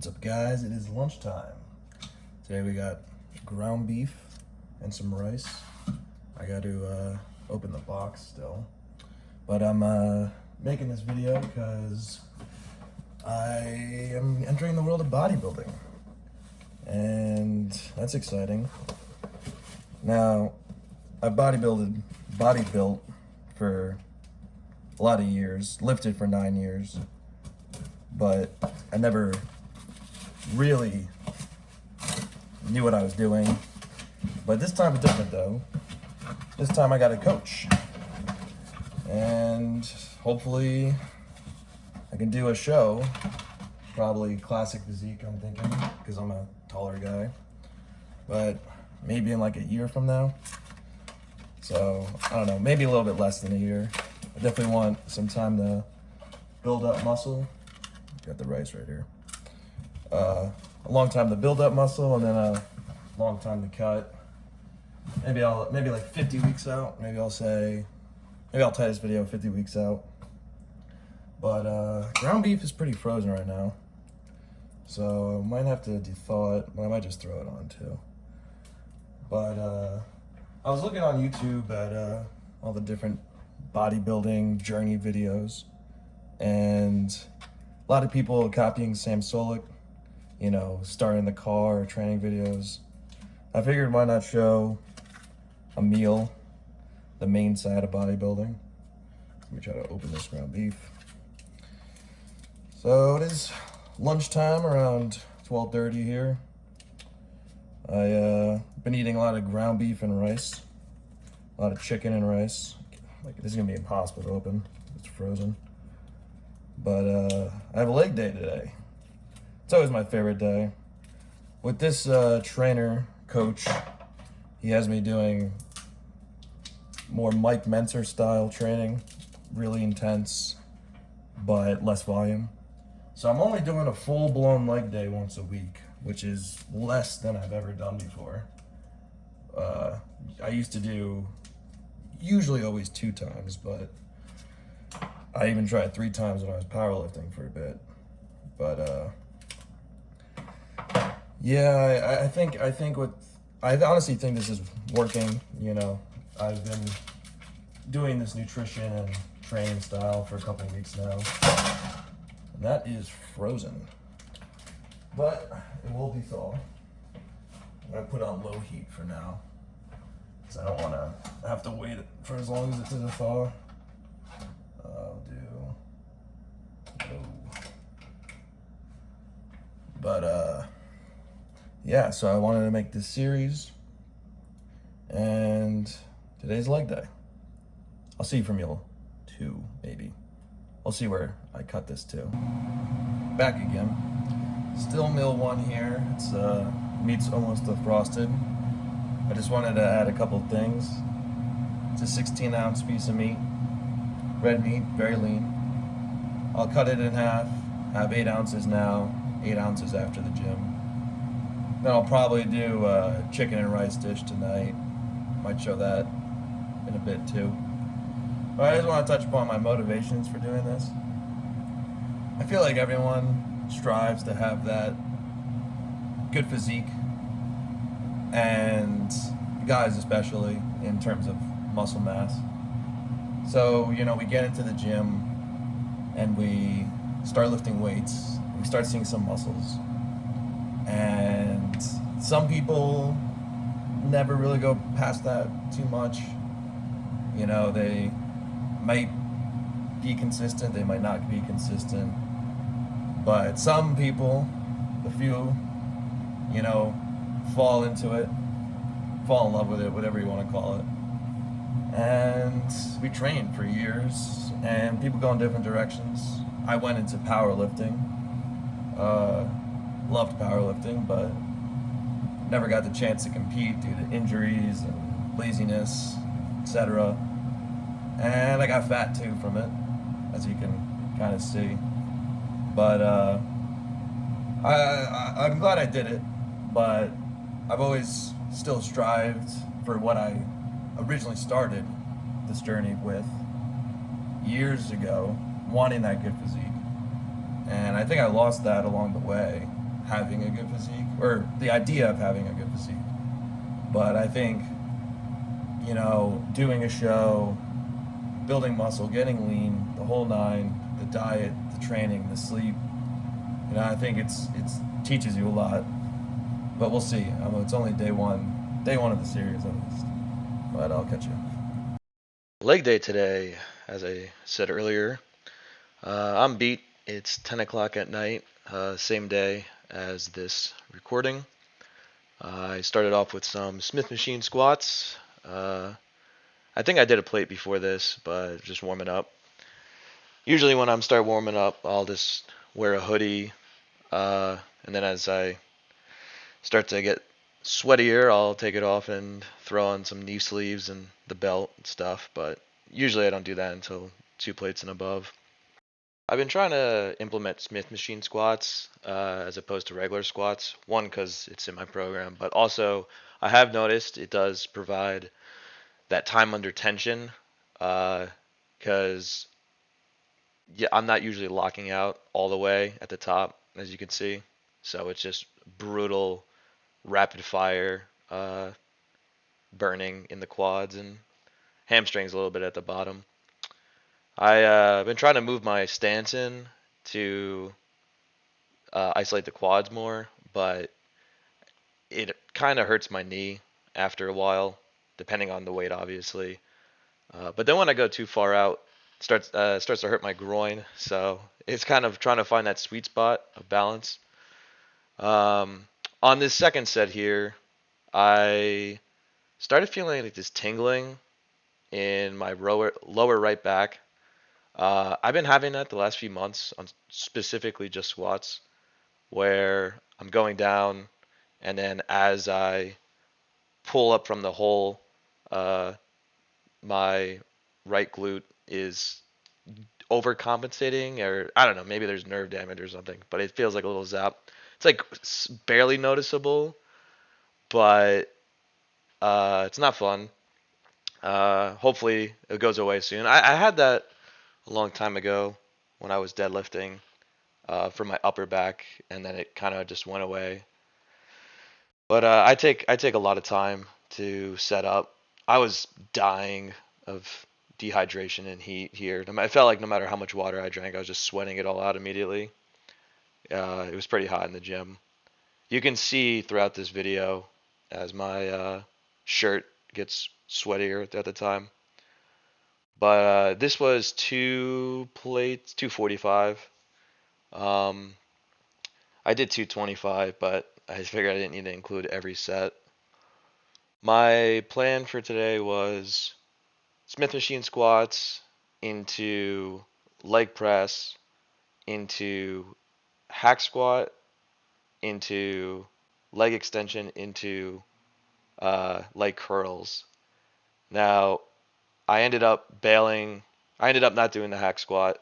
What's up, guys? It is lunchtime. Today we got ground beef and some rice. I got to open the box still, but I'm making this video because I am entering the world of bodybuilding, and that's exciting. Now, I've body built for a lot of years, lifted for 9 years, but I never really knew what I was doing. But this time it's different though. This time I got a coach, and hopefully I can do a show, probably classic physique I'm thinking, because I'm a taller guy, but maybe in like a year from now. So I don't know, maybe a little bit less than a year. I definitely want some time to build up muscle. Got the rice right here. A long time to build up muscle, and then a long time to cut. Maybe like 50 weeks out. Maybe I'll tie this video 50 weeks out. But ground beef is pretty frozen right now, so I might have to thaw it, but I might just throw it on too. But I was looking on YouTube at all the different bodybuilding journey videos, and a lot of people copying Sam Sulek, you know, starting the car or training videos. I figured why not show a meal, the main side of bodybuilding. Let me try to open this ground beef. So it is lunchtime, around 12:30 here. I've been eating a lot of ground beef and rice, a lot of chicken and rice. Like, this is gonna be impossible to open, it's frozen. But I have a leg day today. It's always my favorite day. With this trainer, coach, he has me doing more Mike Mentzer style training, really intense, but less volume. So I'm only doing a full-blown leg day once a week, which is less than I've ever done before. I used to do usually always 2 times, but I even tried 3 times when I was powerlifting for a bit. But yeah, I honestly think this is working. You know, I've been doing this nutrition and training style for a couple of weeks now, and that is frozen. But it will be thawed. I'm gonna put on low heat for now, because I don't want to have to wait for as long as it's in a thaw. I'll do. But yeah, so I wanted to make this series, and today's leg day. I'll see you for meal 2, maybe. I'll see where I cut this to. Back again. Still meal 1 here. It's meat's almost defrosted. I just wanted to add a couple things. It's a 16-ounce piece of meat. Red meat, very lean. I'll cut it in half. I have 8 ounces now, 8 ounces after the gym. Then I'll probably do a chicken and rice dish tonight. Might show that in a bit too. But I just want to touch upon my motivations for doing this. I feel like everyone strives to have that good physique, and guys especially, in terms of muscle mass. So, you know, we get into the gym and we start lifting weights, we start seeing some muscles. And some people never really go past that too much. You know, they might be consistent, they might not be consistent. But some people, the few, you know, fall into it, fall in love with it, whatever you want to call it. And we trained for years, and people go in different directions. I went into powerlifting, loved powerlifting, but never got the chance to compete due to injuries and laziness, etc. And I got fat too from it, as you can kind of see. But I'm glad I did it, but I've always still strived for what I originally started this journey with years ago, wanting that good physique. And I think I lost that along the way. having a good physique, or the idea of having a good physique. But I think, doing a show, building muscle, getting lean, the whole nine, the diet, the training, the sleep, I think it's teaches you a lot. But we'll see. It's only day one of the series at least. But I'll catch you. Leg day today, as I said earlier. I'm beat. It's 10 o'clock at night, same day as this recording. I started off with some Smith machine squats. I think I did a plate before this, but just warming up. Usually when I'm start warming up, I'll just wear a hoodie, and then as I start to get sweatier, I'll take it off and throw on some knee sleeves and the belt and stuff. But usually I don't do that until 2 plates and above. I've been trying to implement Smith machine squats as opposed to regular squats. One, because it's in my program, but also I have noticed it does provide that time under tension. Because yeah, I'm not usually locking out all the way at the top, as you can see. So it's just brutal, rapid fire burning in the quads and hamstrings a little bit at the bottom. I've been trying to move my stance in to isolate the quads more, but it kind of hurts my knee after a while, depending on the weight, obviously. But then when I go too far out, starts to hurt my groin. So it's kind of trying to find that sweet spot of balance. On this second set here, I started feeling like this tingling in my lower right back. I've been having that the last few months on specifically just squats, where I'm going down, and then as I pull up from the hole, uh, my right glute is overcompensating, or I don't know, maybe there's nerve damage or something, but it feels like a little zap. It's like barely noticeable, but it's not fun. Hopefully it goes away soon. I had that a long time ago when I was deadlifting for my upper back, and then it kind of just went away. But I take a lot of time to set up. I was dying of dehydration and heat here. I felt like no matter how much water I drank, I was just sweating it all out immediately. It was pretty hot in the gym. You can see throughout this video as my shirt gets sweatier at the time. But this was 2 plates, 245. Um, I did 225, but I figured I didn't need to include every set. My plan for today was Smith machine squats into leg press, into hack squat, into leg extension, into leg curls. Now, I ended up bailing. I ended up not doing the hack squat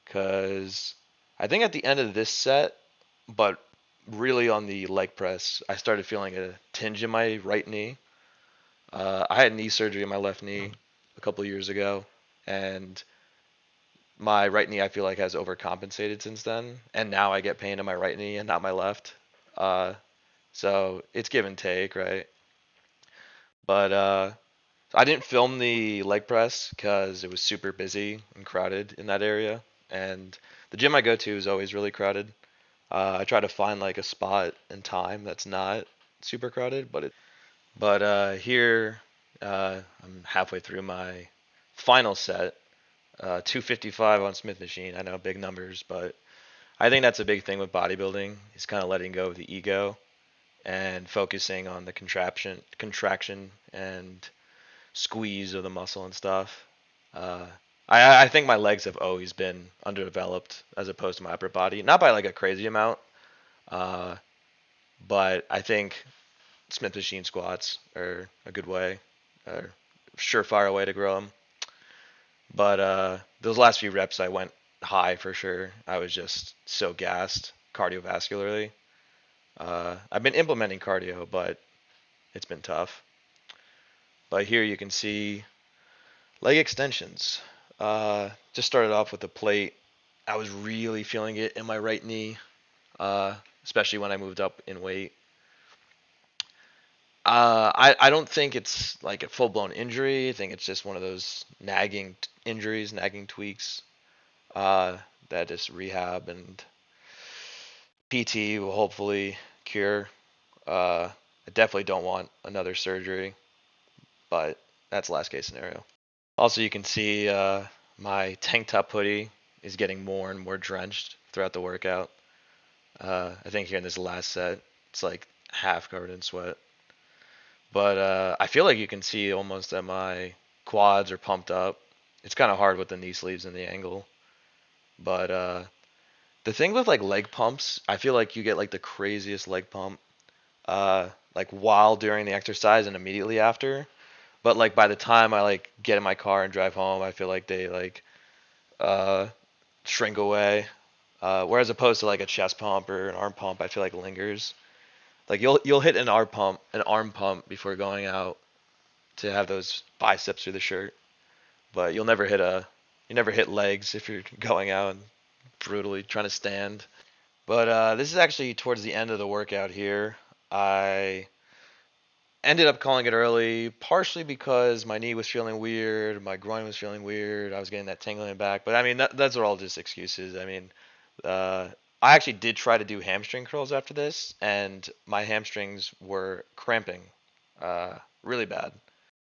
because I think at the end of this set, but really on the leg press, I started feeling a tinge in my right knee. I had knee surgery in my left knee a couple of years ago, and my right knee I feel like has overcompensated since then, and now I get pain in my right knee and not my left. Uh, so it's give and take, right? But I didn't film the leg press because it was super busy and crowded in that area, and the gym I go to is always really crowded. I try to find like a spot and time that's not super crowded, but here I'm halfway through my final set, 255 on Smith machine. I know big numbers, but I think that's a big thing with bodybuilding is kind of letting go of the ego and focusing on the contraction and squeeze of the muscle and stuff. Uh, I think my legs have always been underdeveloped as opposed to my upper body, not by like a crazy amount, uh, but I think Smith machine squats are a good way, or surefire way to grow them. But those last few reps, I went high for sure. I was just so gassed cardiovascularly. I've been implementing cardio, but it's been tough. But here you can see leg extensions. Just started off with a plate. I was really feeling it in my right knee. especially when I moved up in weight. I don't think it's like a full blown injury. I think it's just one of those nagging injuries, nagging tweaks uh, that just rehab and PT will hopefully cure. I definitely don't want another surgery, but that's last case scenario. Also, you can see my tank top hoodie is getting more and more drenched throughout the workout. I think here in this last set, it's like half covered in sweat. But I feel like you can see almost that my quads are pumped up. It's kind of hard with the knee sleeves and the angle. But the thing with like leg pumps, I feel like you get like the craziest leg pump like while during the exercise and immediately after. But like by the time I like get in my car and drive home, I feel like they like uh, shrink away. Whereas opposed to like a chest pump or an arm pump, I feel like lingers. Like you'll hit an arm pump before going out to have those biceps through the shirt, but you never hit legs if you're going out and brutally trying to stand. But this is actually towards the end of the workout here. I ended up calling it early, partially because my knee was feeling weird, my groin was feeling weird, I was getting that tingling back. But I mean, that's all just excuses. I mean, uh, I actually did try to do hamstring curls after this, and my hamstrings were cramping really bad.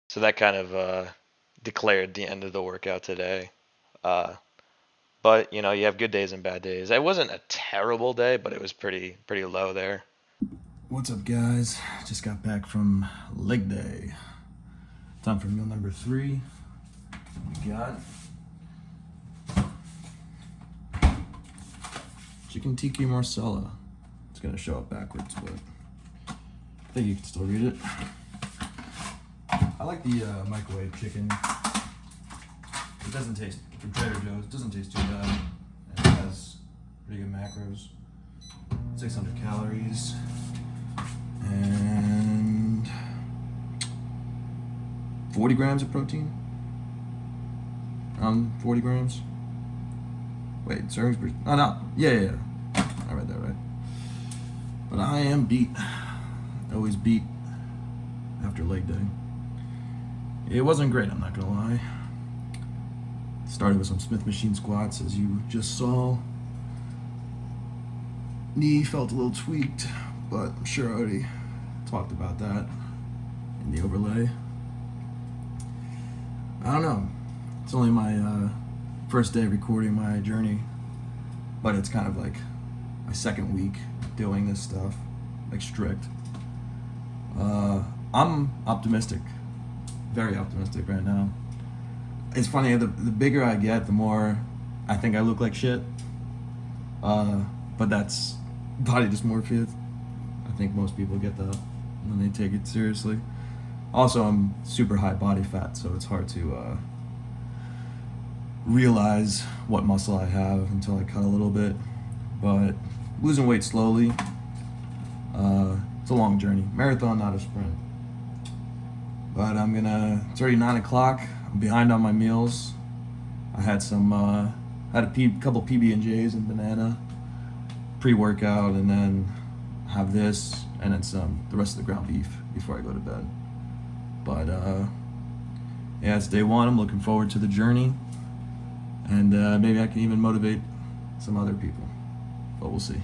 So that kind of declared the end of the workout today. Uh, but you know, you have good days and bad days. It wasn't a terrible day, but it was pretty low there. What's up, guys? Just got back from leg day. Time for meal number 3. We got chicken tikka marsala. It's gonna show up backwards, but I think you can still read it. I like the microwave chicken. It doesn't taste, from Trader Joe's, it doesn't taste too bad. And it has pretty good macros. 600 calories. And 40 grams of protein. 40 grams. Wait, servings per. Oh, no. Yeah. I read that right. But I am beat. Always beat after leg day. It wasn't great, I'm not gonna lie. Started with some Smith machine squats, as you just saw. Knee felt a little tweaked, but I'm sure I already talked about that in the overlay. I don't know. It's only my first day recording my journey, but it's kind of like my second week doing this stuff, like strict. I'm optimistic, very optimistic right now. It's funny, the bigger I get, the more I think I look like shit. But that's body dysmorphia. I think most people get that when they take it seriously. Also, I'm super high body fat, so it's hard to realize what muscle I have until I cut a little bit. But losing weight slowly, it's a long journey. Marathon, not a sprint. But it's already 9 o'clock. I'm behind on my meals. I had couple PB&Js and banana pre-workout, and then have this, and then the rest of the ground beef before I go to bed. But yeah, it's day 1. I'm looking forward to the journey, and maybe I can even motivate some other people, but we'll see.